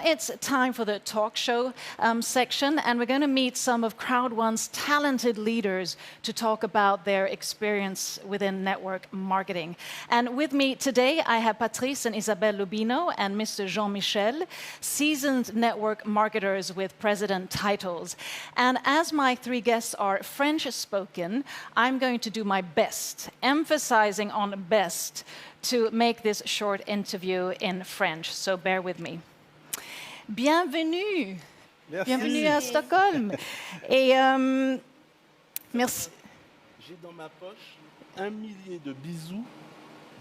it's time for the talk show section, and we're going to meet some of Crowd One's talented leaders to talk about their experience within network marketing. And with me today, I have Patrice and Isabelle Lubino and Mr. Jean-Michel, seasoned network marketers with president titles. And as my three guests are French-spoken, I'm going to do my best, emphasizing on best, to make this short interview in French. So bear with me. Bienvenue. Merci. Bienvenue à Stockholm. Et merci. J'ai dans ma poche 1 millier de bisous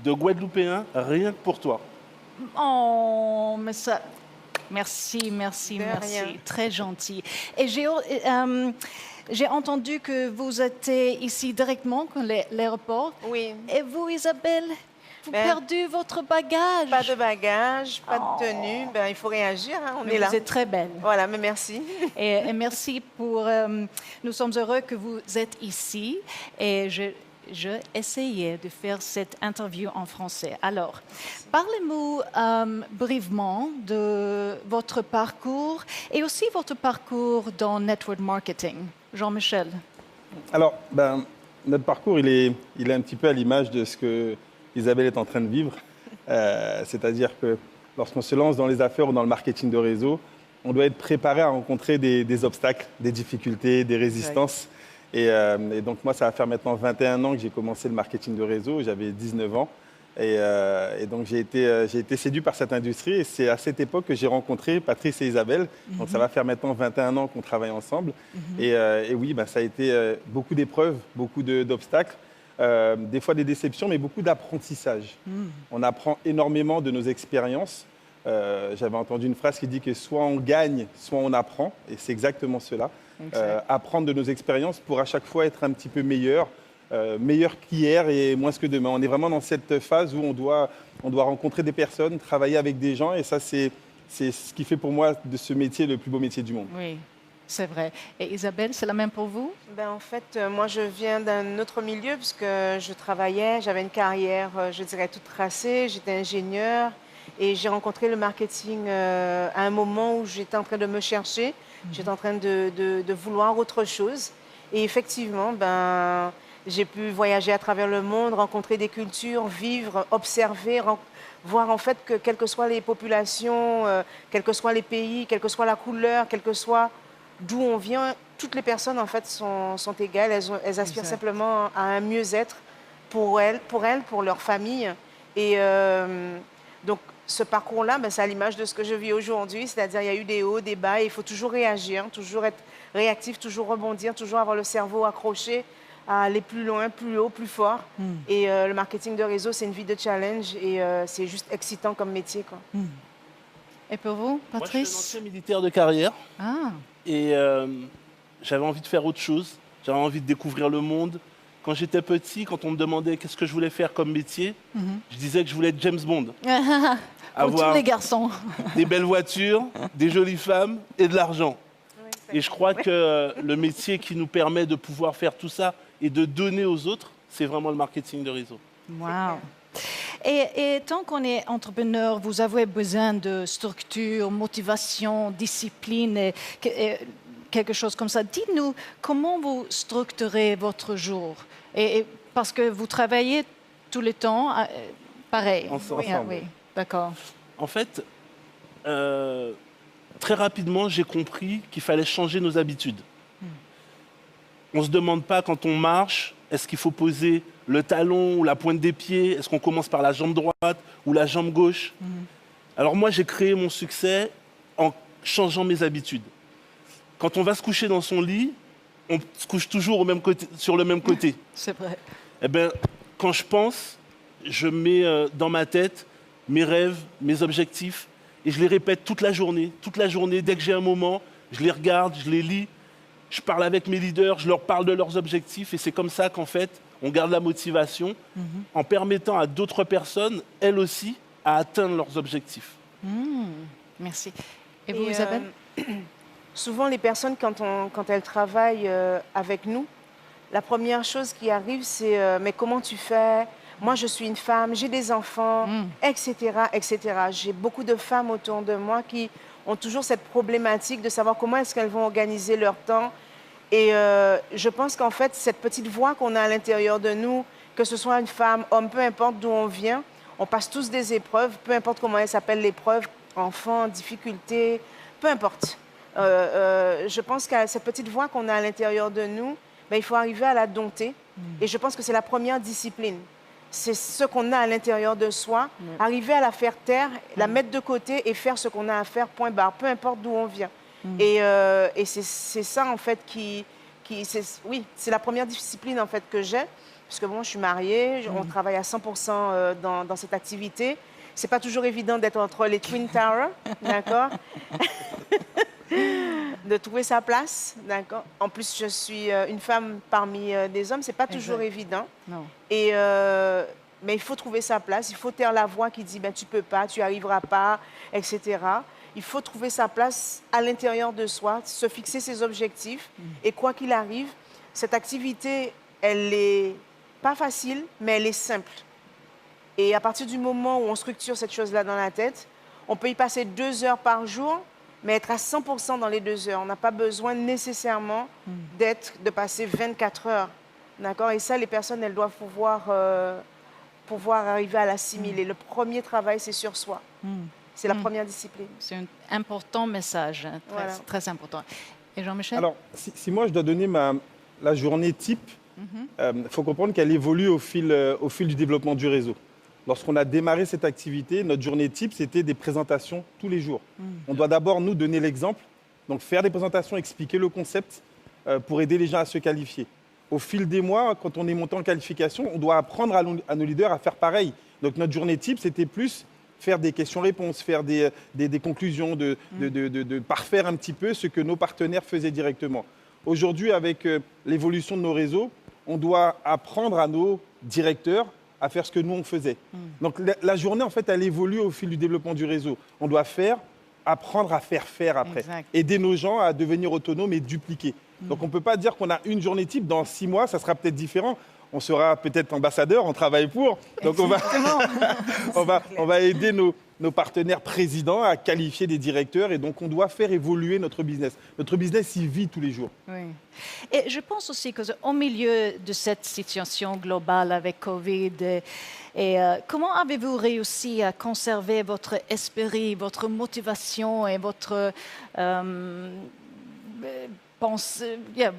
de Guadeloupéens rien que pour toi. Oh, mais ça... Merci, merci, De merci. rien. Très gentil. Et j'ai entendu que vous étiez ici directement à l'aéroport. Oui. Et vous, Isabelle, vous Ben, perdu votre bagage. Pas de bagages, pas de tenue. Ben, il faut réagir, hein, on Mais est là. vous êtes très belle. Voilà, mais merci. Et merci pour... nous sommes heureux que vous êtes ici. Et je essayais de faire cette interview en français. Alors, parlez-nous brièvement de votre parcours et aussi votre parcours dans network marketing. Jean-Michel. Alors, notre parcours, il est un petit peu à l'image de ce que Isabelle est en train de vivre. C'est-à-dire que lorsqu'on se lance dans les affaires ou dans le marketing de réseau, on doit être préparé à rencontrer des obstacles, des difficultés, des résistances. Et donc, moi, ça va faire maintenant 21 ans que j'ai commencé le marketing de réseau. J'avais 19 ans. Et donc, j'ai été séduit par cette industrie. Et c'est à cette époque que j'ai rencontré Patrice et Isabelle. Donc, ça va faire maintenant 21 ans qu'on travaille ensemble. Et oui, ça a été beaucoup d'épreuves, beaucoup d'obstacles. Des fois des déceptions, mais beaucoup d'apprentissage. On apprend énormément de nos expériences. J'avais entendu une phrase qui dit que soit on gagne, soit on apprend. Et c'est exactement cela. Apprendre de nos expériences pour à chaque fois être un petit peu meilleur qu'hier et moins que demain. On est vraiment dans cette phase où on doit rencontrer des personnes, travailler avec des gens. Et ça, c'est ce qui fait pour moi de ce métier le plus beau métier du monde. Oui, c'est vrai. Et Isabelle, c'est la même pour vous? Ben, en fait, moi, je viens d'un autre milieu puisque je travaillais, j'avais une carrière, je dirais, toute tracée. J'étais ingénieure et j'ai rencontré le marketing à un moment où j'étais en train de me chercher. J'étais en train de vouloir autre chose. Et effectivement, j'ai pu voyager à travers le monde, rencontrer des cultures, vivre, observer, voir en fait que quelles que soient les populations, quels que soient les pays, quelle que soit la couleur, quel que soit d'où on vient, toutes les personnes en fait sont égales. Elles aspirent simplement à un mieux-être pour elles, pour leur famille. Et donc ce parcours-là, c'est à l'image de ce que je vis aujourd'hui, c'est-à-dire il y a eu des hauts, des bas, et il faut toujours réagir, toujours être réactif, toujours rebondir, toujours avoir le cerveau accroché à aller plus loin, plus haut, plus fort. Et le marketing de réseau, c'est une vie de challenge et c'est juste excitant comme métier, quoi. Et pour vous, Moi, je suis un Patrice? ancien militaire de carrière Ah, et j'avais envie de faire autre chose. J'avais envie de découvrir le monde. Quand j'étais petit, quand on me demandait qu'est-ce que je voulais faire comme métier, je disais que je voulais être James Bond. pour tous les garçons. Des belles voitures, des jolies femmes et de l'argent. Et je crois que le métier qui nous permet de pouvoir faire tout ça et de donner aux autres, c'est vraiment le marketing de réseau. Wow. Et tant qu'on est entrepreneur, vous avez besoin de structure, motivation, discipline, et quelque chose comme ça. Dites-nous, comment vous structurez votre jour? Et parce que vous travaillez tout le temps, pareil. Ensemble. Oui, d'accord. En fait, très rapidement, j'ai compris qu'il fallait changer nos habitudes. On ne se demande pas quand on marche, est-ce qu'il faut poser le talon ou la pointe des pieds? Est-ce qu'on commence par la jambe droite ou la jambe gauche? Alors moi, j'ai créé mon succès en changeant mes habitudes. Quand on va se coucher dans son lit, on se couche toujours au même côté, sur le même côté. C'est vrai. Eh bien, quand je pense, je mets dans ma tête mes rêves, mes objectifs, et je les répète toute la journée. Toute la journée, dès que j'ai un moment, je les regarde, je les lis, je parle avec mes leaders, je leur parle de leurs objectifs, et c'est comme ça qu'en fait, on garde la motivation en permettant à d'autres personnes, elles aussi, à atteindre leurs objectifs. Merci. Et vous, Isabelle? Souvent, les personnes, quand elles travaillent avec nous, la première chose qui arrive, c'est mais comment tu fais? Moi, je suis une femme, j'ai des enfants, etc., etc. J'ai beaucoup de femmes autour de moi qui ont toujours cette problématique de savoir comment est-ce qu'elles vont organiser leur temps. Et je pense qu'en fait, cette petite voix qu'on a à l'intérieur de nous, que ce soit une femme, homme, peu importe d'où on vient, on passe tous des épreuves, peu importe comment elles s'appellent l'épreuve, enfant, difficulté, peu importe. Je pense qu'à cette petite voix qu'on a à l'intérieur de nous, ben, il faut arriver à la dompter. Et je pense que c'est la première discipline. C'est ce qu'on a à l'intérieur de soi, arriver à la faire taire, la mettre de côté et faire ce qu'on a à faire, point barre, peu importe d'où on vient. Et c'est ça, en fait, oui, c'est la première discipline, en fait, que j'ai. Parce que bon, je suis mariée, on travaille à 100% dans cette activité. C'est pas toujours évident d'être entre les Twin Towers, d'accord? De trouver sa place, d'accord? En plus, je suis une femme parmi des hommes, c'est pas toujours évident. Non. Et, mais il faut trouver sa place, il faut taire la voix qui dit ben, tu peux pas, tu arriveras pas, etc. Il faut trouver sa place à l'intérieur de soi, se fixer ses objectifs. Et quoi qu'il arrive, cette activité, elle est pas facile, mais elle est simple. Et à partir du moment où on structure cette chose-là dans la tête, on peut y passer 2 heures par jour, mais être à 100% dans les 2 heures. On n'a pas besoin nécessairement de passer 24 heures. D'accord? Et ça, les personnes, elles doivent pouvoir arriver à l'assimiler. Le premier travail, c'est sur soi. C'est la première discipline. C'est un important message, hein, très, Voilà. très important. Et Jean-Michel? Alors, si moi je dois donner la journée type, il faut comprendre qu'elle évolue au fil du développement du réseau. Lorsqu'on a démarré cette activité, notre journée type, c'était des présentations tous les jours. On doit d'abord nous donner l'exemple, donc faire des présentations, expliquer le concept pour aider les gens à se qualifier. Au fil des mois, quand on est monté en qualification, on doit apprendre à nos leaders à faire pareil. Donc notre journée type, c'était plus faire des questions-réponses, faire des conclusions, de parfaire un petit peu ce que nos partenaires faisaient directement. Aujourd'hui, avec l'évolution de nos réseaux, on doit apprendre à nos directeurs à faire ce que nous, on faisait. Donc la journée, en fait, elle évolue au fil du développement du réseau. On doit apprendre à faire après. Exact. Aider nos gens à devenir autonomes et dupliquer. Donc on ne peut pas dire qu'on a une journée type. Dans 6 mois, ça sera peut-être différent. On sera peut-être ambassadeur, on travaille pour. Donc on va aider nos partenaires présidents à qualifier des directeurs. Et donc on doit faire évoluer notre business. Notre business, il vit tous les jours. Oui. Et je pense aussi qu'au milieu de cette situation globale avec Covid, comment avez-vous réussi à conserver votre esprit, votre motivation et votre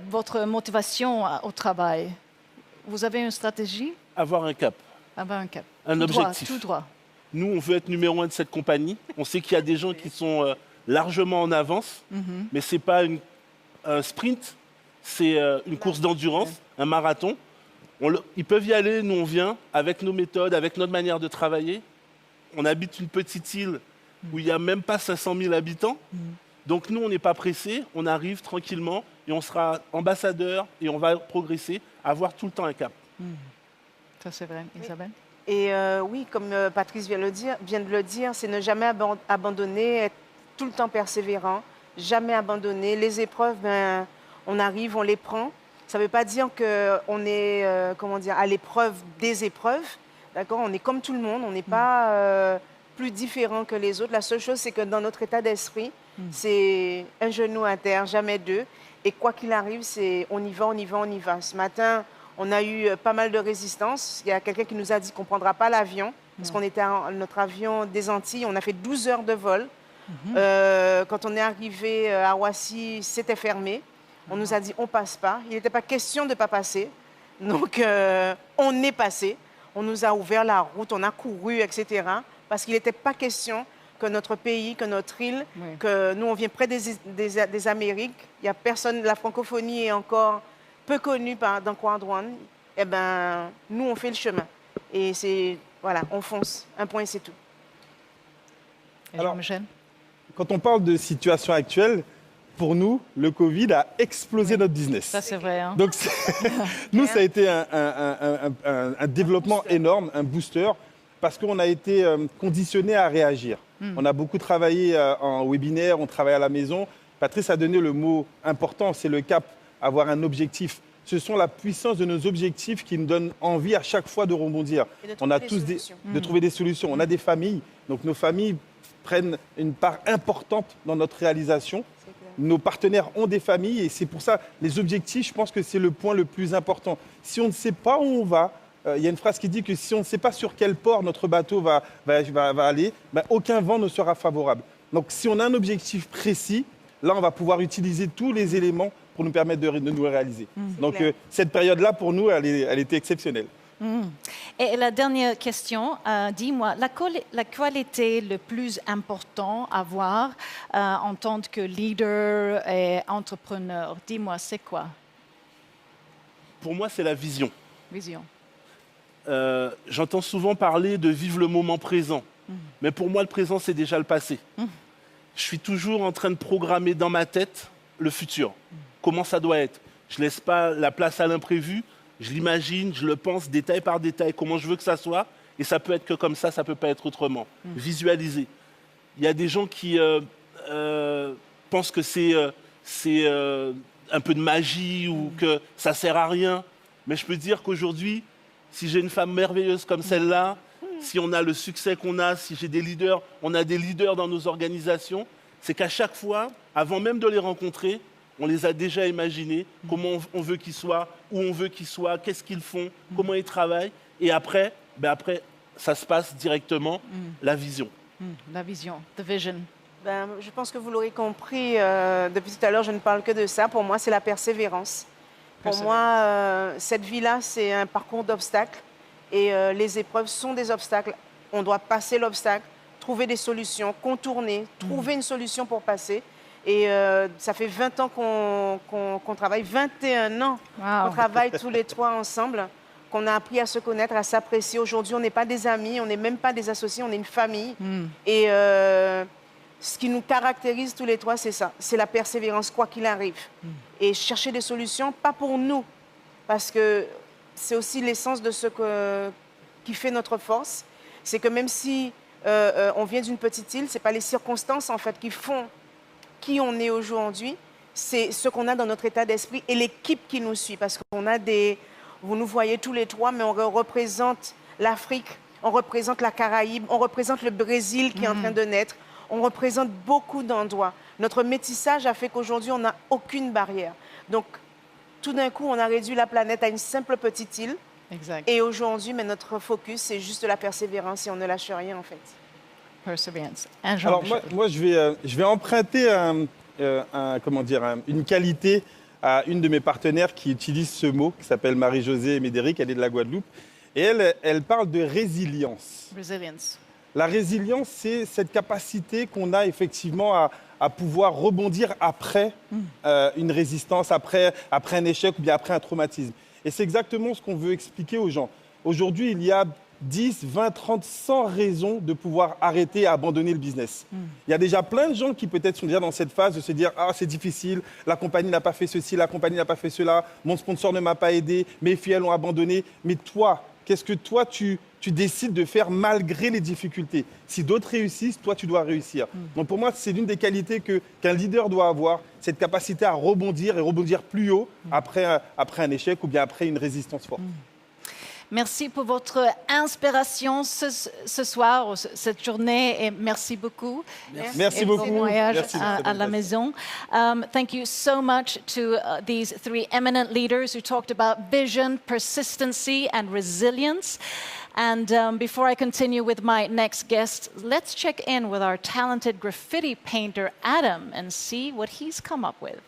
votre motivation au travail? Vous avez une stratégie? Avoir un cap, Avoir un cap. un Tout droit, objectif. tout droit. Nous, on veut être numéro 1 de cette compagnie. On sait qu'il y a des gens qui sont largement en avance, mais ce n'est pas un sprint, c'est une course d'endurance, un marathon. Ils peuvent y aller, nous on vient, avec nos méthodes, avec notre manière de travailler. On habite une petite île où il n'y a même pas 500 000 habitants. Donc nous, on n'est pas pressés, on arrive tranquillement et on sera ambassadeur et on va progresser, avoir tout le temps un cap. Ça, c'est vrai. Isabelle? Et oui, comme Patrice vient de le dire, c'est ne jamais abandonner, être tout le temps persévérant, jamais abandonner. Les épreuves, ben, on arrive, on les prend. Ça ne veut pas dire qu'on est à l'épreuve des épreuves. D'accord? On est comme tout le monde, on n'est pas plus différent que les autres. La seule chose, c'est que dans notre état d'esprit, c'est un genou à terre, jamais deux. Et quoi qu'il arrive, c'est on y va, on y va, on y va. Ce matin, on a eu pas mal de résistance. Il y a quelqu'un qui nous a dit qu'on ne prendra pas l'avion, parce qu'on était notre avion des Antilles. On a fait 12 heures de vol. Quand on est arrivé à Roissy, c'était fermé. On nous a dit on ne passe pas. Il n'était pas question de ne pas passer. Donc, on est passé. On nous a ouvert la route, on a couru, etc. Parce qu'il n'était pas question que notre pays, que notre île, que nous, on vient près des Amériques. Il n'y a personne, la francophonie est encore peu connue dans Quadrouane. Eh bien, nous, on fait le chemin. Et c'est, voilà, on fonce. Un point, c'est tout. Et Alors, Jean-Michel? Quand on parle de situation actuelle, pour nous, le Covid a explosé notre business. Ça, c'est vrai. Hein? Donc, nous, ça a été un développement énorme, un booster, parce qu'on a été conditionné à réagir. On a beaucoup travaillé en webinaire, on travaille à la maison. Patrice a donné le mot important, c'est le cap, avoir un objectif. Ce sont la puissance de nos objectifs qui nous donnent envie à chaque fois de rebondir. Et de On a trouver tous des solutions. de trouver des solutions. On a des familles, donc nos familles prennent une part importante dans notre réalisation. Nos partenaires ont des familles et c'est pour ça, les objectifs, je pense que c'est le point le plus important. Si on ne sait pas où on va, il y a une phrase qui dit que si on ne sait pas sur quel port notre bateau va aller, ben, aucun vent ne sera favorable. Donc si on a un objectif précis, là on va pouvoir utiliser tous les éléments pour nous permettre de nous réaliser. Donc cette période-là, pour nous, elle était exceptionnelle. Et la dernière question, dis-moi, la qualité le plus importante à avoir en tant que leader et entrepreneur, dis-moi, c'est quoi? Pour moi, c'est la vision. Vision. J'entends souvent parler de vivre le moment présent. Mais pour moi, le présent, c'est déjà le passé. Je suis toujours en train de programmer dans ma tête le futur. Comment ça doit être. Je ne laisse pas la place à l'imprévu. Je l'imagine, je le pense détail par détail, comment je veux que ça soit. Et ça peut être que comme ça ne peut pas être autrement. Visualiser. Il y a des gens qui pensent que c'est un peu de magie ou que ça ne sert à rien. Mais je peux dire qu'aujourd'hui, si j'ai une femme merveilleuse comme celle-là, si on a le succès qu'on a, si j'ai des leaders, on a des leaders dans nos organisations, c'est qu'à chaque fois, avant même de les rencontrer, on les a déjà imaginés, comment on veut qu'ils soient, où on veut qu'ils soient, qu'est-ce qu'ils font, comment ils travaillent. Et après, ça se passe directement, la vision. La vision, the vision. Ben, je pense que vous l'aurez compris, depuis tout à l'heure, je ne parle que de ça. Pour moi, c'est la persévérance. Pour moi, cette vie-là, c'est un parcours d'obstacles. Et les épreuves sont des obstacles. On doit passer l'obstacle, trouver des solutions, contourner, trouver une solution pour passer. Et ça fait 20 ans qu'on travaille, 21 ans qu'on travaille tous les trois ensemble, qu'on a appris à se connaître, à s'apprécier. Aujourd'hui, on n'est pas des amis, on n'est même pas des associés, on est une famille. Et ce qui nous caractérise tous les trois, c'est ça, c'est la persévérance, quoi qu'il arrive. Et chercher des solutions, pas pour nous, parce que c'est aussi l'essence de ce qui fait notre force. C'est que même si on vient d'une petite île, ce n'est pas les circonstances en fait qui font qui on est aujourd'hui, c'est ce qu'on a dans notre état d'esprit et l'équipe qui nous suit. Parce qu'on a vous nous voyez tous les trois, mais on représente l'Afrique, on représente la Caraïbe, on représente le Brésil qui est en train de naître, on représente beaucoup d'endroits. Notre métissage a fait qu'aujourd'hui, on n'a aucune barrière. Donc, tout d'un coup, on a réduit la planète à une simple petite île. Exact. Et aujourd'hui, mais notre focus, c'est juste la persévérance et on ne lâche rien, en fait. Perseverance. Alors moi, je vais emprunter une qualité à une de mes partenaires qui utilise ce mot, qui s'appelle Marie-Josée Médéric, elle est de la Guadeloupe. Et elle parle de résilience. Resilience. La résilience, c'est cette capacité qu'on a effectivement à pouvoir rebondir après une résistance, après un échec ou bien après un traumatisme. Et c'est exactement ce qu'on veut expliquer aux gens. Aujourd'hui, il y a 10, 20, 30, 100 raisons de pouvoir arrêter et abandonner le business. Il y a déjà plein de gens qui peut-être sont déjà dans cette phase de se dire « Ah, c'est difficile, la compagnie n'a pas fait ceci, la compagnie n'a pas fait cela, mon sponsor ne m'a pas aidé, mes filles, elles ont abandonné. » Mais toi, qu'est-ce que toi, tu décides de faire malgré les difficultés? Si d'autres réussissent, toi, tu dois réussir. Donc pour moi, c'est l'une des qualités qu'un leader doit avoir, cette capacité à rebondir et rebondir plus haut après un échec ou bien après une résistance forte. Merci pour votre inspiration ce soir, cette journée, et merci beaucoup. Merci beaucoup. Bon voyage Merci, à la maison. Thank you so much to these three eminent leaders who talked about vision, persistency, and resilience. And before I continue with my next guest, let's check in with our talented graffiti painter, Adam, and see what he's come up with.